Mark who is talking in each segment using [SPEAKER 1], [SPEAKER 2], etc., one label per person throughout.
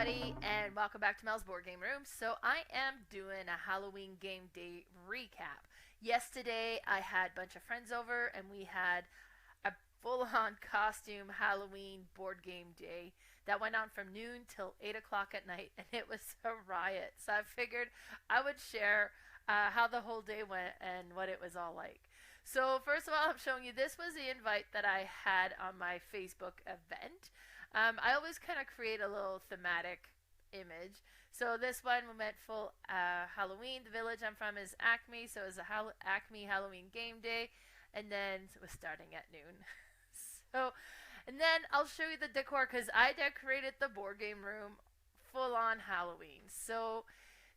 [SPEAKER 1] everybody, and welcome back to Mel's Board Game Room. So, I am doing a Halloween game day recap. Yesterday, I had a bunch of friends over, and we had a full on costume Halloween board game day that went on from noon till 8 o'clock at night, and it was a riot. So, I figured I would share how the whole day went and what it was all like. So, first of all, I'm showing you this was the invite that I had on my Facebook event. I always kind of create a little thematic image. So this one we went full Halloween. The village I'm from is Acme, so it was a Acme Halloween game day, and then it was starting at noon. So, and then I'll show you the decor because I decorated the board game room full on Halloween. So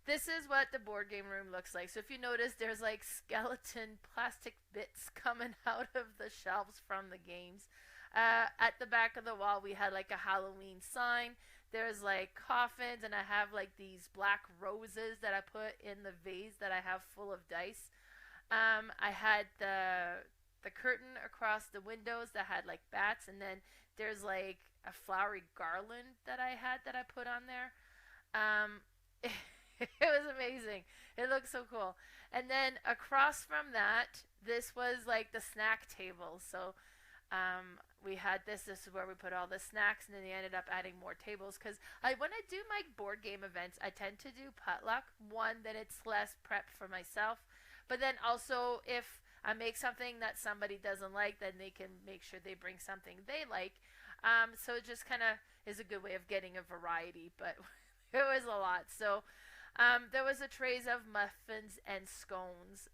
[SPEAKER 1] this is what the board game room looks like. So if you notice, there's like skeleton plastic bits coming out of the shelves from the games. At the back of the wall, we had like a Halloween sign. There's like coffins, and I have like these black roses that I put in the vase that I have full of dice. I had the curtain across the windows that had like bats, and then there's like a flowery garland that I had that I put on there. It was amazing. It looked so cool. And then across from that, this was like the snack table. So we had this is where we put all the snacks, and then they ended up adding more tables because when I do my board game events, I tend to do potluck. One, that it's less prep for myself, but then also if I make something that somebody doesn't like, then they can make sure they bring something they like. So it just kind of is a good way of getting a variety, but it was a lot. So there was a trays of muffins and scones.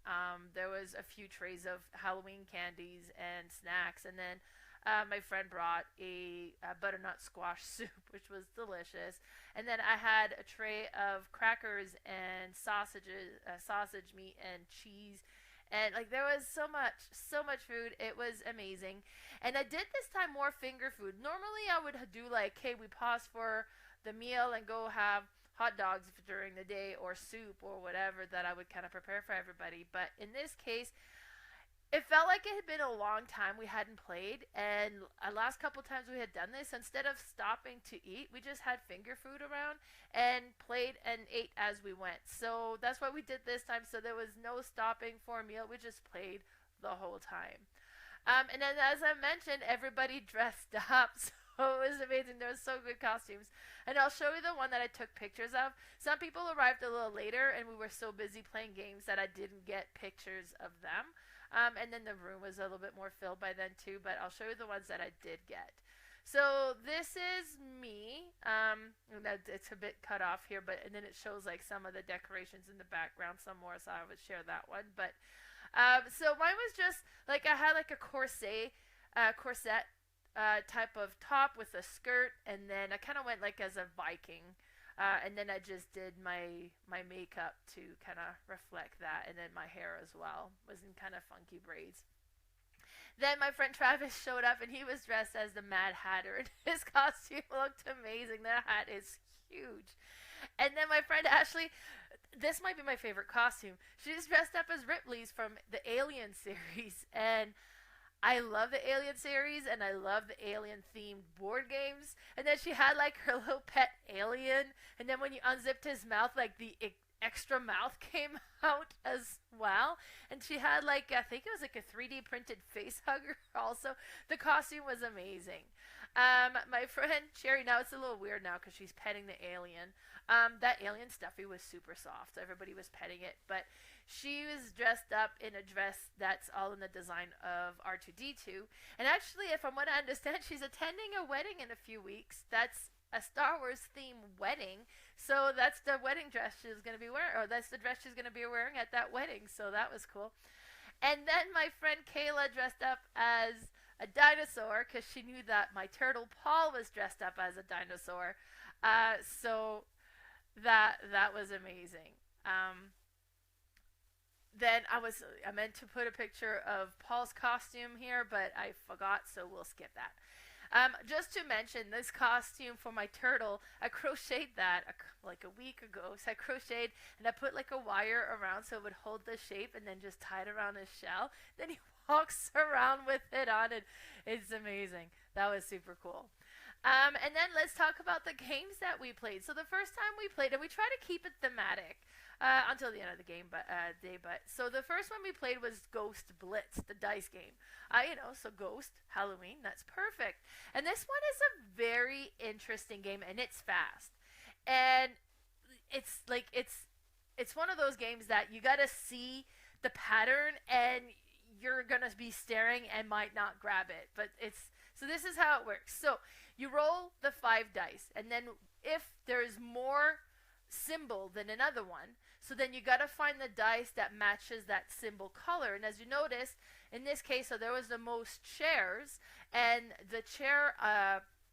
[SPEAKER 1] There was a few trays of Halloween candies and snacks, and then my friend brought a butternut squash soup, which was delicious. And then I had a tray of crackers and sausages, sausage meat and cheese. And like there was so much food. It was amazing. And I did this time more finger food. Normally I would do like, hey, we pause for the meal and go have hot dogs during the day or soup or whatever that I would kind of prepare for everybody. But in this case, it felt like it had been a long time we hadn't played, and the last couple times we had done this, instead of stopping to eat, we just had finger food around and played and ate as we went. So that's what we did this time. So there was no stopping for a meal. We just played the whole time. And then, as I mentioned, everybody dressed up. So it was amazing. There were so good costumes. And I'll show you the one that I took pictures of. Some people arrived a little later, and we were so busy playing games that I didn't get pictures of them. And then the room was a little bit more filled by then too, but I'll show you the ones that I did get. So this is me. It's a bit cut off here, but and then it shows like some of the decorations in the background some more, so I would share that one. But so mine was just like I had like a corset type of top with a skirt, and then I kind of went like as a Viking. And then I just did my makeup to kind of reflect that, and then my hair as well was in kind of funky braids. Then my friend Travis showed up, and he was dressed as the Mad Hatter, and his costume looked amazing. That hat is huge. And then my friend Ashley, this might be my favorite costume. She's dressed up as Ripley's from the Alien series, and I love the Alien series, and I love the Alien themed board games. And then she had like her little pet alien, and then when you unzipped his mouth, like the extra mouth came out as well. And she had like, I think it was like a 3D printed face hugger also. The costume was amazing. My friend Sherry, now it's a little weird now because she's petting the alien. That alien stuffy was super soft. Everybody was petting it, but she was dressed up in a dress that's all in the design of R2D2. And actually, if I'm what I understand, she's attending a wedding in a few weeks. That's a Star Wars themed wedding. So that's the wedding dress she's going to be wearing, or that's the dress she's going to be wearing at that wedding. So that was cool. And then my friend Kayla dressed up as a dinosaur because she knew that my turtle Paul was dressed up as a dinosaur. So that was amazing. Then I meant to put a picture of Paul's costume here, but I forgot, so we'll skip that. Just to mention this costume for my turtle, I crocheted that like a week ago. So I crocheted and I put like a wire around so it would hold the shape, and then just tied around his shell. Then he walks around with it on, and it's amazing. That was super cool. And then let's talk about the games that we played. So the first time we played, and we try to keep it thematic until the end of the game, but day. But so the first one we played was Ghost Blitz, the dice game. So Ghost Halloween, that's perfect. And this one is a very interesting game, and it's fast, and it's one of those games that you gotta see the pattern, and you're gonna be staring and might not grab it. But it's so this is how it works. So you roll the 5 dice, and then if there's more symbol than another one, so then you gotta find the dice that matches that symbol color. And as you notice, in this case, so there was the most chairs, and the chair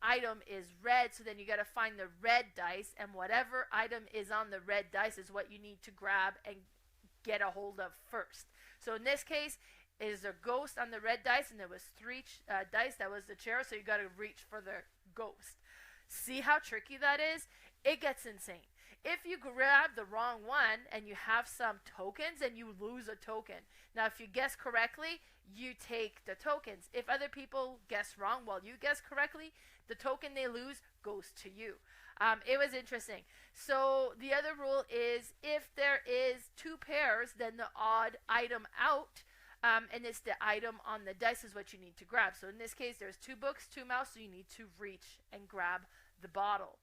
[SPEAKER 1] item is red, so then you gotta find the red dice, and whatever item is on the red dice is what you need to grab and get a hold of first. So in this case, is a ghost on the red dice, and there was 3 dice that was the chair, so you got to reach for the ghost. See how tricky that is? It gets insane. If you grab the wrong one and you have some tokens, and you lose a token. Now if you guess correctly, you take the tokens. If other people guess wrong while you guess correctly, the token they lose goes to you. It was interesting. So the other rule is, if there is 2 pairs, then the odd item out, and it's the item on the dice, is what you need to grab. So in this case, there's 2 books, 2 mouse, so you need to reach and grab the bottle.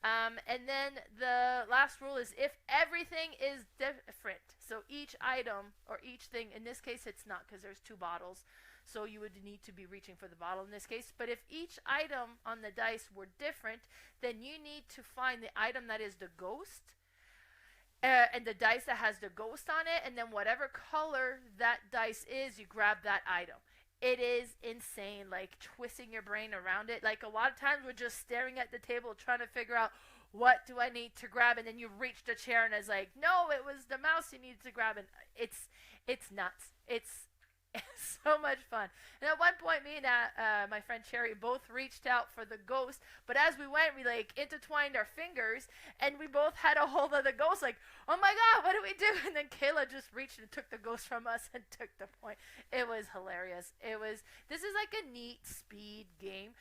[SPEAKER 1] And then the last rule is, if everything is different, so each item or each thing, in this case it's not, because there's 2 bottles, so you would need to be reaching for the bottle in this case. But if each item on the dice were different, then you need to find the item that is the ghost, and the dice that has the ghost on it, and then whatever color that dice is, you grab that item. It is insane, like twisting your brain around it. Like a lot of times we're just staring at the table trying to figure out, what do I need to grab, and then you reach the chair and it's like, no, it was the mouse you needed to grab. And it's nuts. It's so much fun. And at one point, me and my friend Cherry both reached out for the ghost, but as we went, we like intertwined our fingers, and we both had a hold of the ghost, like, oh my god, what do we do? And then Kayla just reached and took the ghost from us and took the point. It was hilarious. This is like a neat speed game.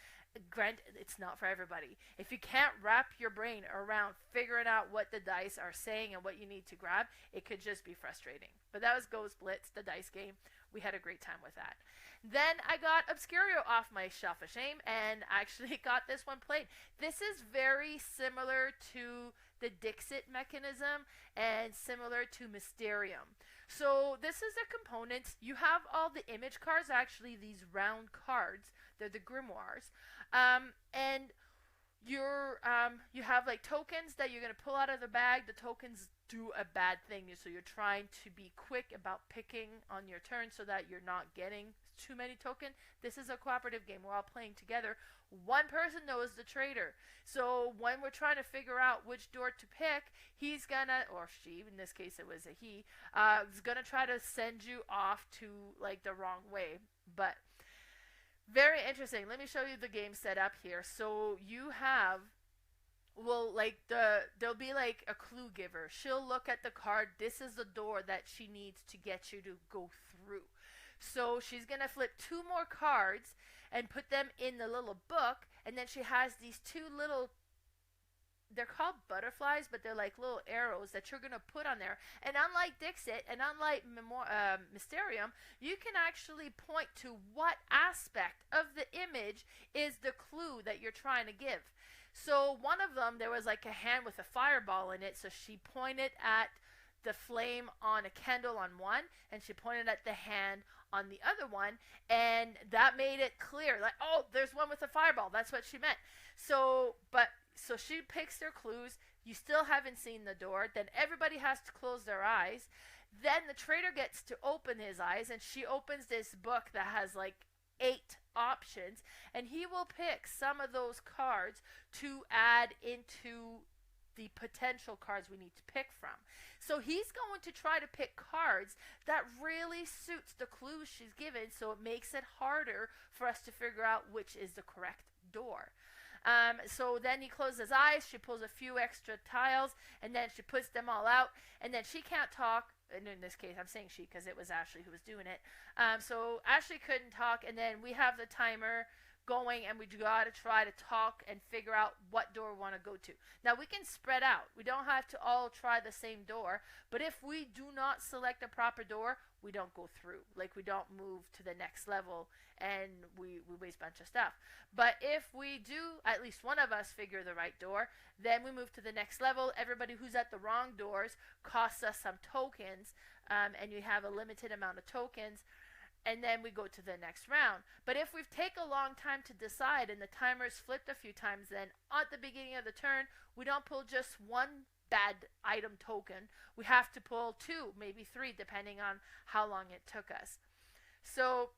[SPEAKER 1] Granted, it's not for everybody. If you can't wrap your brain around figuring out what the dice are saying and what you need to grab, it could just be frustrating. But that was Ghost Blitz, the dice game. We had a great time with that. Then I got Obscurio off my shelf of shame and actually got this one played. This is very similar to the Dixit mechanism and similar to Mysterium. So this is the components. You have all the image cards, actually these round cards. They're the grimoires. And you have like tokens that you're going to pull out of the bag. The tokens do a bad thing, so you're trying to be quick about picking on your turn so that you're not getting too many tokens. This is a cooperative game. We're all playing together. One person knows the traitor, so when we're trying to figure out which door to pick, he's gonna, or she, in this case it was a he, is gonna try to send you off to like the wrong way. But very interesting. Let me show you the game setup here. So you have, there'll be like a clue giver. She'll look at the card. This is the door that she needs to get you to go through. So she's gonna flip 2 more cards and put them in the little book, and then she has these 2 little, they're called butterflies, but they're like little arrows that you're going to put on there. And unlike Dixit and unlike Mysterium, you can actually point to what aspect of the image is the clue that you're trying to give. So one of them, there was like a hand with a fireball in it, so she pointed at the flame on a candle on one, and she pointed at the hand on the other one, and that made it clear, like, oh, there's one with a fireball. That's what she meant. So she picks their clues. You still haven't seen the door. Then everybody has to close their eyes. Then the traitor gets to open his eyes, and she opens this book that has like 8 options, and he will pick some of those cards to add into the potential cards we need to pick from. So he's going to try to pick cards that really suits the clues she's given, so it makes it harder for us to figure out which is the correct door. So then he closes his eyes, she pulls a few extra tiles, and then she puts them all out, and then she can't talk. And in this case, I'm saying she because it was Ashley who was doing it. So Ashley couldn't talk, and then we have the timer going, and we got to try to talk and figure out what door we want to go to. Now we can spread out. We don't have to all try the same door, but if we do not select a proper door, we don't go through. Like, we don't move to the next level, and we waste a bunch of stuff. But if we do, at least one of us figure the right door, then we move to the next level. Everybody who's at the wrong doors costs us some tokens, and you have a limited amount of tokens, and then we go to the next round. But if we've taken a long time to decide and the timer's flipped a few times, then at the beginning of the turn, we don't pull just one bad item token. We have to pull 2, maybe 3, depending on how long it took us. So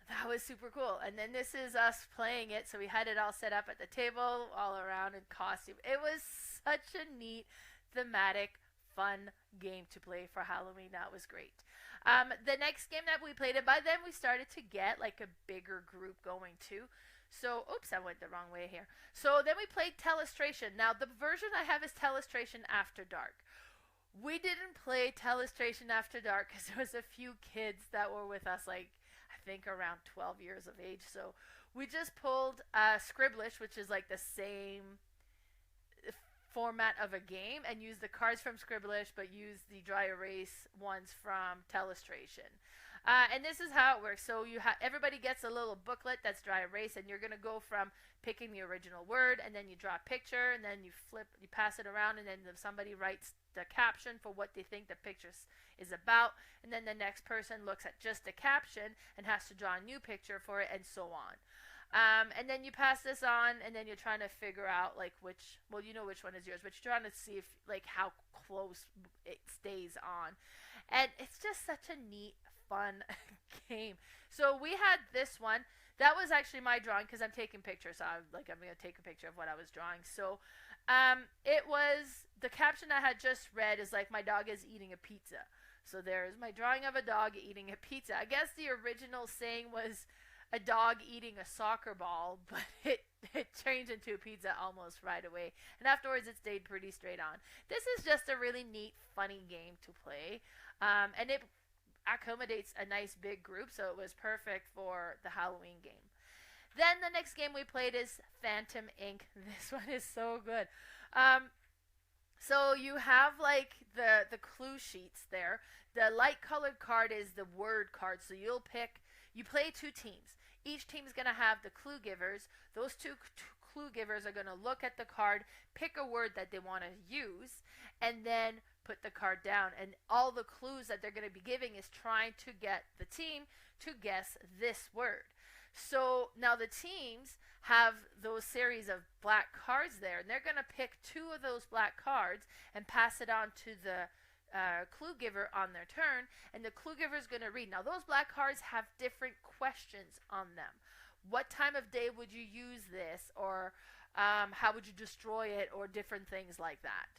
[SPEAKER 1] that was super cool. And then this is us playing it. So we had it all set up at the table, all around in costume. It was such a neat, thematic, fun game to play for Halloween. That was great. The next game that we played, it by then we started to get like a bigger group going too. So, oops, I went the wrong way here. So then we played Telestration. Now the version I have is Telestration After Dark. We didn't play Telestration After Dark because there was a few kids that were with us, like I think around 12 years of age. So we just pulled Scribblish, which is like the same format of a game, and use the cards from Scribblish, but use the dry erase ones from Telestration. And this is how it works. So everybody gets a little booklet that's dry erase, and you're going to go from picking the original word, and then you draw a picture, and then you pass it around, and then somebody writes the caption for what they think the picture is about, and then the next person looks at just the caption and has to draw a new picture for it, and so on. And then you pass this on, and then you're trying to figure out like which one is yours, but you're trying to see if like how close it stays on. And it's just such a neat, fun game. So we had this one. That was actually my drawing because I'm taking pictures. So I'm going to take a picture of what I was drawing. So it was, the caption I had just read is like, my dog is eating a pizza. So there's my drawing of a dog eating a pizza. I guess the original saying was a dog eating a soccer ball, but it changed into a pizza almost right away. And afterwards it stayed pretty straight on. This is just a really neat, funny game to play. And it accommodates a nice big group, so it was perfect for the Halloween game. Then the next game we played is Phantom Ink. This one is so good. So you have like the clue sheets there. The light colored card is the word card. So you play 2 teams. Each team is going to have the clue givers. Those 2 clue givers are going to look at the card, pick a word that they want to use, and then put the card down. And all the clues that they're going to be giving is trying to get the team to guess this word. So now the teams have those series of black cards there, and they're going to pick 2 of those black cards and pass it on to the clue giver on their turn, and the clue giver is going to read. Now those black cards have different questions on them. What time of day would you use this, or how would you destroy it, or different things like that.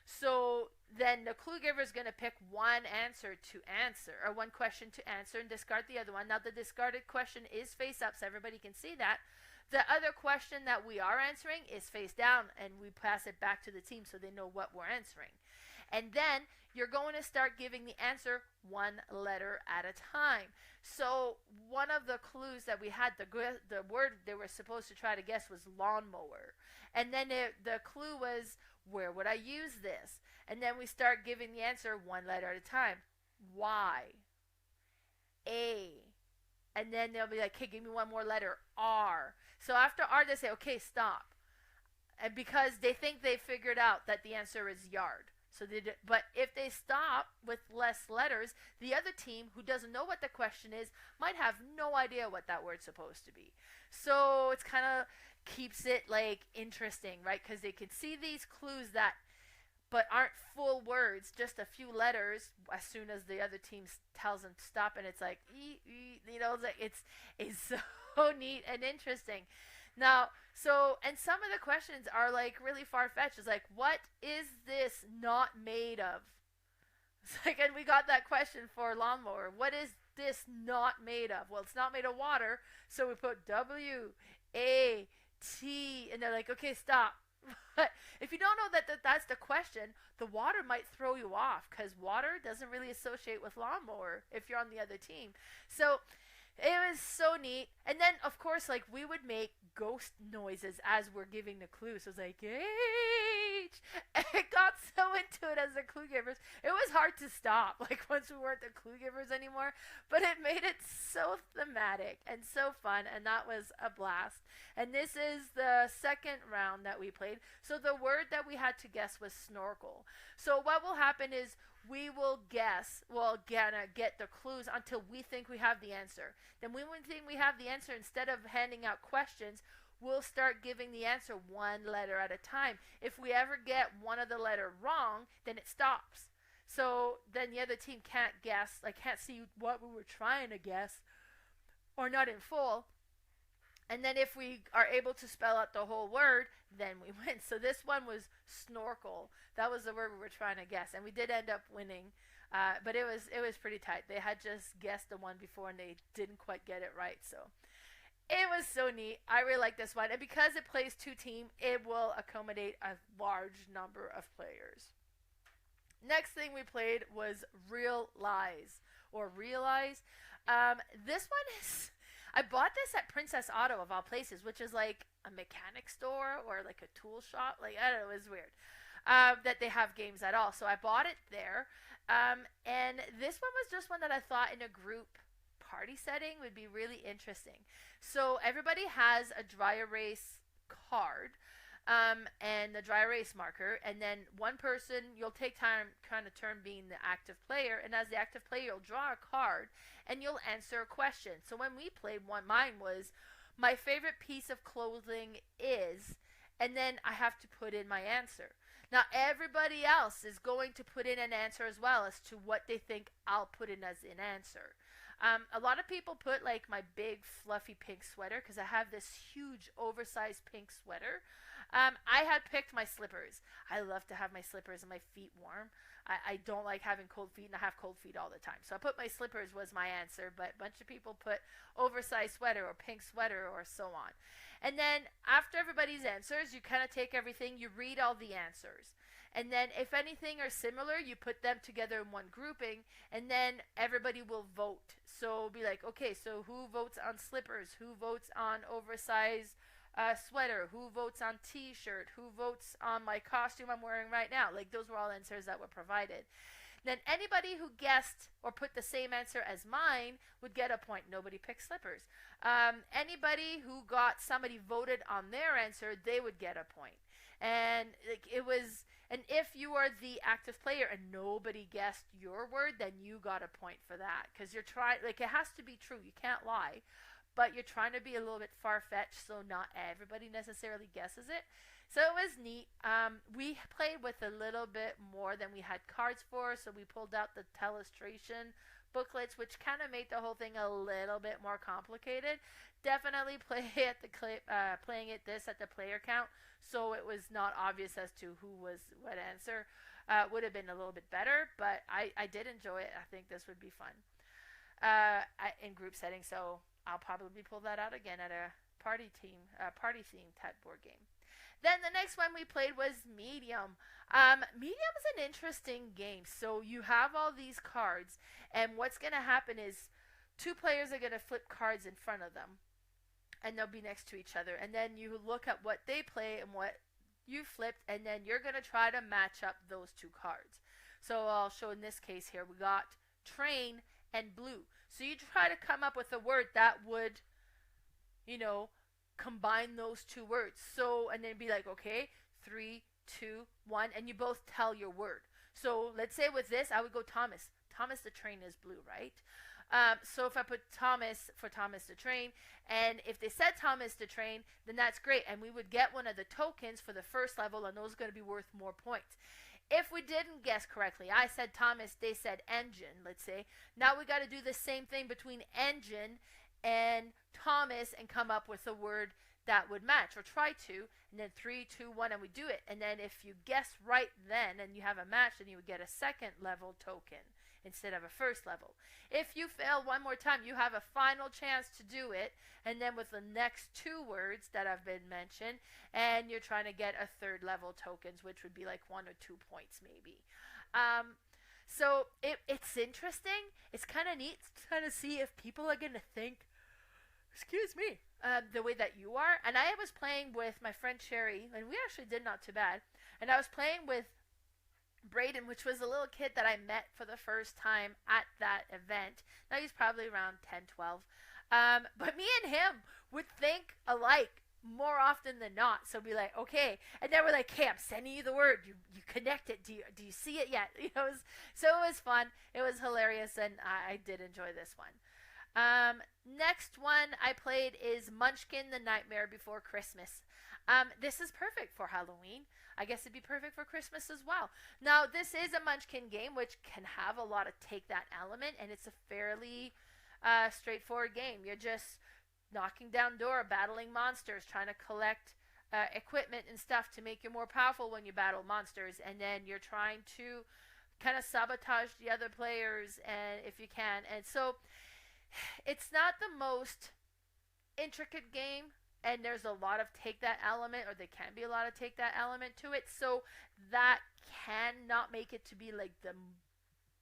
[SPEAKER 1] So then the clue giver is going to pick one answer to answer, or one question to answer, and discard the other one. Now the discarded question is face up, so everybody can see that. The other question that we are answering is face down, and we pass it back to the team so they know what we're answering. And then you're going to start giving the answer 1 letter at a time. So one of the clues that we had, the word they were supposed to try to guess was lawnmower. And then the clue was, where would I use this? And then we start giving the answer 1 letter at a time. Y. A. And then they'll be like, okay, give me 1 more letter. R. So after R, they say, okay, stop. And because they think they figured out that the answer is yard. So but if they stop with less letters, the other team who doesn't know what the question is might have no idea what that word's supposed to be. So it's kind of keeps it like interesting, right? Because they can see these clues that but aren't full words, just a few letters as soon as the other team tells them to stop, and it's like it's so neat and interesting. Now, and some of the questions are like really far-fetched. It's like, what is this not made of? It's like, and we got that question for lawnmower. What is this not made of? Well, it's not made of water, so we put W-A-T, and they're like, okay, stop. But if you don't know that's the question, the water might throw you off, because water doesn't really associate with lawnmower if you're on the other team. So It was so neat. And then, of course, like we would make ghost noises as we're giving the clues. So it was like, H. And it got so into it as the clue givers. It was hard to stop, like once we weren't the clue givers anymore. But it made it so thematic and so fun. And that was a blast. And this is the second round that we played. So the word that we had to guess was snorkel. So what will happen is we will guess, well, gonna get the clues until we think we have the answer. Then when we think we have the answer, instead of handing out questions, we'll start giving the answer one letter at a time. If we ever get one of the letter wrong, then it stops. So then the other team can't guess, like can't see what we were trying to guess, or not in full. And then if we are able to spell out the whole word, then we win. So this one was snorkel. That was the word we were trying to guess, and we did end up winning. But it was pretty tight. They had just guessed the one before, and they didn't quite get it right. So it was so neat. I really like this one, and because it plays two team, it will accommodate a large number of players. Next thing we played was Realies or Realize. This one is. I bought this at Princess Auto of all places, which is like a mechanic store or like a tool shop. Like I don't know, it was weird that they have games at all. So I bought it there, and this one was just one that I thought in a group party setting would be really interesting. So everybody has a dry erase card. And the dry erase marker, and then one person, you'll take time kind of turn being the active player, and as the active player you'll draw a card and you'll answer a question. So when we played one, mine was my favorite piece of clothing is, and then I have to put in my answer. Now everybody else is going to put in an answer as well as to what they think I'll put in as an answer. A lot of people put like my big fluffy pink sweater because I have this huge oversized pink sweater. I had picked my slippers. I love to have my slippers and my feet warm. I don't like having cold feet, and I have cold feet all the time. So I put my slippers was my answer, but a bunch of people put oversized sweater or pink sweater or so on. And then after everybody's answers, you kind of take everything, you read all the answers. And then if anything are similar, you put them together in one grouping, and then everybody will vote. So be like, okay, so who votes on slippers? Who votes on oversized sweater? Who votes on t-shirt? Who votes on my costume I'm wearing right now? Like those were all answers that were provided. Then anybody who guessed or put the same answer as mine would get a point. Nobody picked slippers. Anybody who got somebody voted on their answer, they would get a point. And like it was, and if you are the active player and nobody guessed your word, then you got a point for that because you're trying. Like it has to be true. You can't lie. But you're trying to be a little bit far-fetched, so not everybody necessarily guesses it. So it was neat. We played with a little bit more than we had cards for, so we pulled out the Telestration booklets, which kind of made the whole thing a little bit more complicated. Definitely playing it this at the player count, so it was not obvious as to who was what answer. Would have been a little bit better, but I did enjoy it. I think this would be fun in group setting, so I'll probably pull that out again at a party theme type board game. Then the next one we played was Medium. Medium is an interesting game. So you have all these cards, and what's going to happen is two players are going to flip cards in front of them, and they'll be next to each other. And then you look at what they play and what you flipped, and then you're going to try to match up those two cards. So I'll show in this case here, we got train and blue. So you try to come up with a word that would, combine those two words. So, and then be like, okay, 3, 2, 1, and you both tell your word. So let's say with this, I would go Thomas. Thomas the train is blue, right? So if I put Thomas for Thomas the train, and if they said Thomas the train, then that's great. And we would get one of the tokens for the first level, and those are going to be worth more points. If we didn't guess correctly, I said Thomas, they said engine, let's say. Now we got to do the same thing between engine and Thomas and come up with a word that would match, or try to, and then 3, 2, 1, and we do it. And then if you guess right then and you have a match, then you would get a second level token instead of a first level. If you fail one more time, you have a final chance to do it, and then with the next two words that have been mentioned, and you're trying to get a third level tokens, which would be like 1 or 2 points maybe. So it's interesting. It's kind of neat to kind of see if people are going to think excuse me, the way that you are. And I was playing with my friend Cherry, and we actually did not too bad. And I was playing with Braden, which was a little kid that I met for the first time at that event. Now he's probably around 10, 12. But me and him would think alike more often than not. So be like, okay. And then we're like, hey, I'm sending you the word. You connect it. Do you see it yet? So it was fun. It was hilarious, and I did enjoy this one. Next one I played is Munchkin, The Nightmare Before Christmas. This is perfect for Halloween. I guess it'd be perfect for Christmas as well. Now, this is a Munchkin game, which can have a lot of take that element, and it's a fairly straightforward game. You're just knocking down door, battling monsters, trying to collect equipment and stuff to make you more powerful when you battle monsters, and then you're trying to kind of sabotage the other players, and if you can. And so it's not the most intricate game, and there's a lot of take that element, or there can be a lot of take that element to it, so that cannot make it to be like the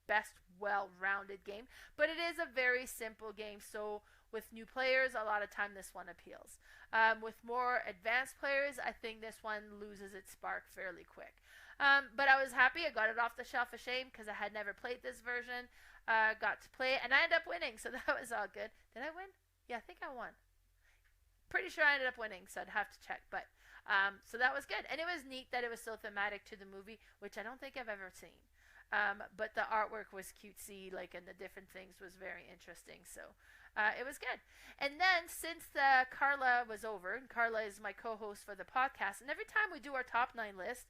[SPEAKER 1] best well-rounded game, but it is a very simple game. So with new players, a lot of time this one appeals. With more advanced players, I think this one loses its spark fairly quick. But I was happy. I got it off the shelf of shame because I had never played this version. Got to play it, and I ended up winning, so that was all good. Did I win? Yeah, I think I won. Pretty sure I ended up winning, so I'd have to check. But so that was good, and it was neat that it was so thematic to the movie, which I don't think I've ever seen. But the artwork was cutesy, and the different things was very interesting. So it was good. And then since Carla was over, and Carla is my co-host for the podcast, and every time we do our top 9 list,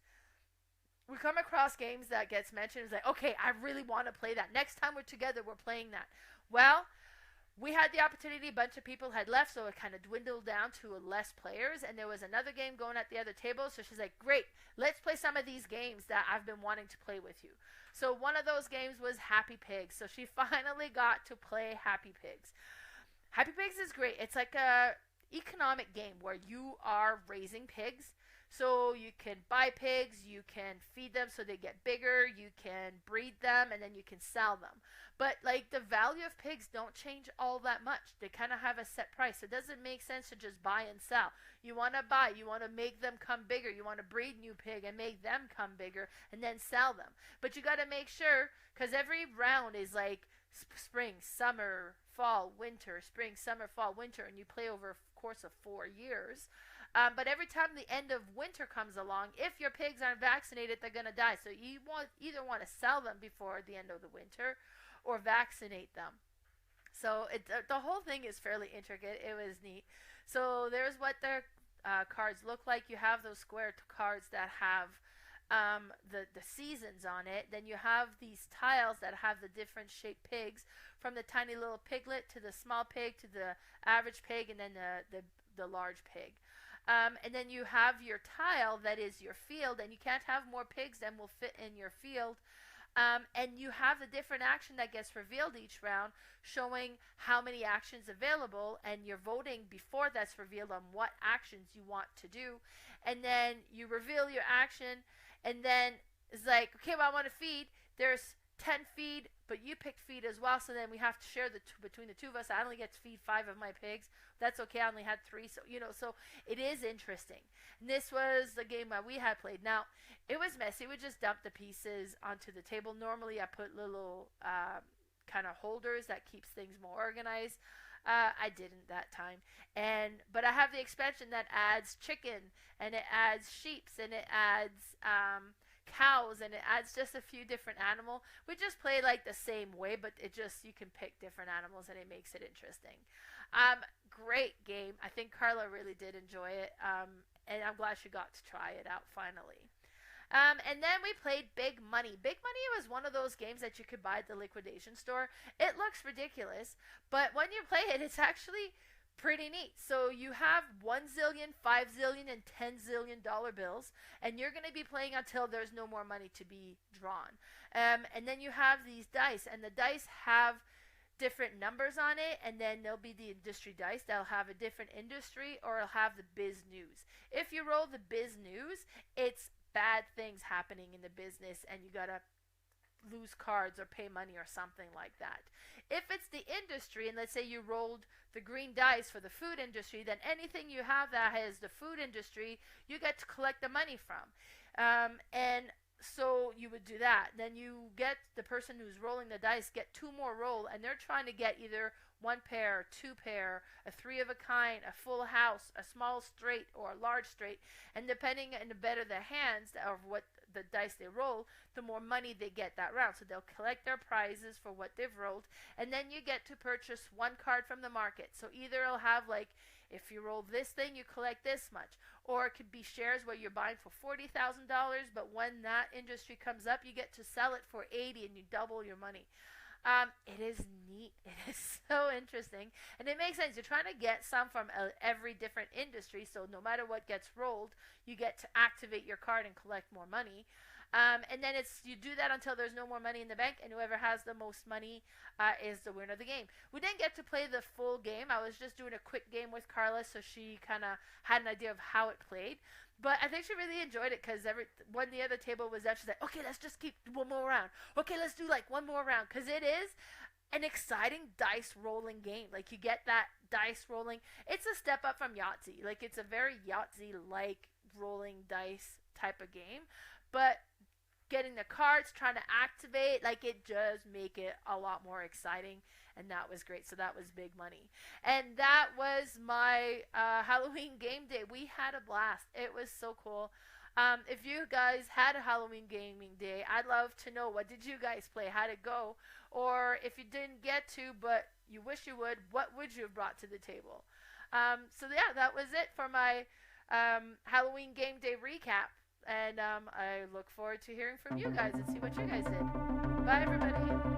[SPEAKER 1] we come across games that gets mentioned. It's like, okay, I really want to play that. Next time we're together, we're playing that. Well, we had the opportunity. A bunch of people had left, so it kind of dwindled down to less players, and there was another game going at the other table. So she's like, great, let's play some of these games that I've been wanting to play with you. So one of those games was Happy Pigs. So she finally got to play Happy Pigs. Happy Pigs is great. It's like a economic game where you are raising pigs. So you can buy pigs, you can feed them so they get bigger, you can breed them, and then you can sell them. But the value of pigs don't change all that much. They kind of have a set price. It doesn't make sense to just buy and sell. You want to buy, you want to make them come bigger, you want to breed new pig and make them come bigger and then sell them. But you got to make sure, because every round is like spring, summer, fall, winter, spring, summer, fall, winter, and you play over a course of 4 years. But every time the end of winter comes along, if your pigs aren't vaccinated, they're going to die. So you either want to sell them before the end of the winter or vaccinate them. So the whole thing is fairly intricate. It was neat. So there's what their cards look like. You have those square cards that have the seasons on it. Then you have these tiles that have the different shaped pigs, from the tiny little piglet to the small pig to the average pig, and then the large pig. And then you have your tile that is your field, and you can't have more pigs than will fit in your field. And you have the different action that gets revealed each round, showing how many actions available, and you're voting before that's revealed on what actions you want to do. And then you reveal your action, and then it's like, okay, well, I want to feed. There's 10 feed, but you picked feed as well, so then we have to share between the two of us. I only get to feed 5 of my pigs. That's okay, I only had 3, so so it is interesting. And this was the game that we had played. Now, it was messy. We just dumped the pieces onto the table. Normally I put little kind of holders that keeps things more organized. I didn't that time. But I have the expansion that adds chicken, and it adds sheep, and it adds cows, and it adds just a few different animals. We just play the same way, but you can pick different animals, and it makes it interesting. Great game. I think Carla really did enjoy it, and I'm glad she got to try it out finally. And then we played Big Money. Big Money was one of those games that you could buy at the liquidation store. It looks ridiculous, but when you play it, it's actually pretty neat. So you have 1 zillion, 5 zillion, and 10 zillion dollar bills, and you're going to be playing until there's no more money to be drawn. And then you have these dice, and the dice have different numbers on it, and then there'll be the industry dice that'll have a different industry, or it'll have the biz news. If you roll the biz news, it's bad things happening in the business, and you gotta lose cards or pay money or something like that. If it's the industry, and let's say you rolled the green dice for the food industry, then anything you have that has the food industry, you get to collect the money from. And so you would do that. Then you get the person who's rolling the dice get 2 more roll, and they're trying to get either 1 pair, 2 pair, a 3 of a kind, a full house, a small straight, or a large straight. And depending on the better the hands of what the dice they roll, the more money they get that round. So they'll collect their prizes for what they've rolled, and then you get to purchase 1 card from the market. So either it'll have like, if you roll this thing, you collect this much. Or it could be shares where you're buying for $40,000, but when that industry comes up, you get to sell it for 80 and you double your money. It is neat. It is so interesting. And it makes sense. You're trying to get some from every different industry, so no matter what gets rolled, you get to activate your card and collect more money. And then you do that until there's no more money in the bank, and whoever has the most money is the winner of the game. We didn't get to play the full game. I was just doing a quick game with Carla, so she kind of had an idea of how it played. But I think she really enjoyed it because when the other table was out, she's like, okay, let's just keep 1 more round. Okay, let's do like 1 more round, because it is an exciting dice rolling game. Like, you get that dice rolling. It's a step up from Yahtzee. Like, it's a very Yahtzee-like rolling dice type of game. But getting the cards, trying to activate, like, it does make it a lot more exciting, and that was great. So that was big money, and that was my Halloween game day. We had a blast. It was so cool. If you guys had a Halloween gaming day, I'd love to know, what did you guys play? How'd it go? Or if you didn't get to but you wish you would, what would you have brought to the table? So yeah, that was it for my Halloween game day recap. And I look forward to hearing from you guys and see what you guys did. Bye, everybody.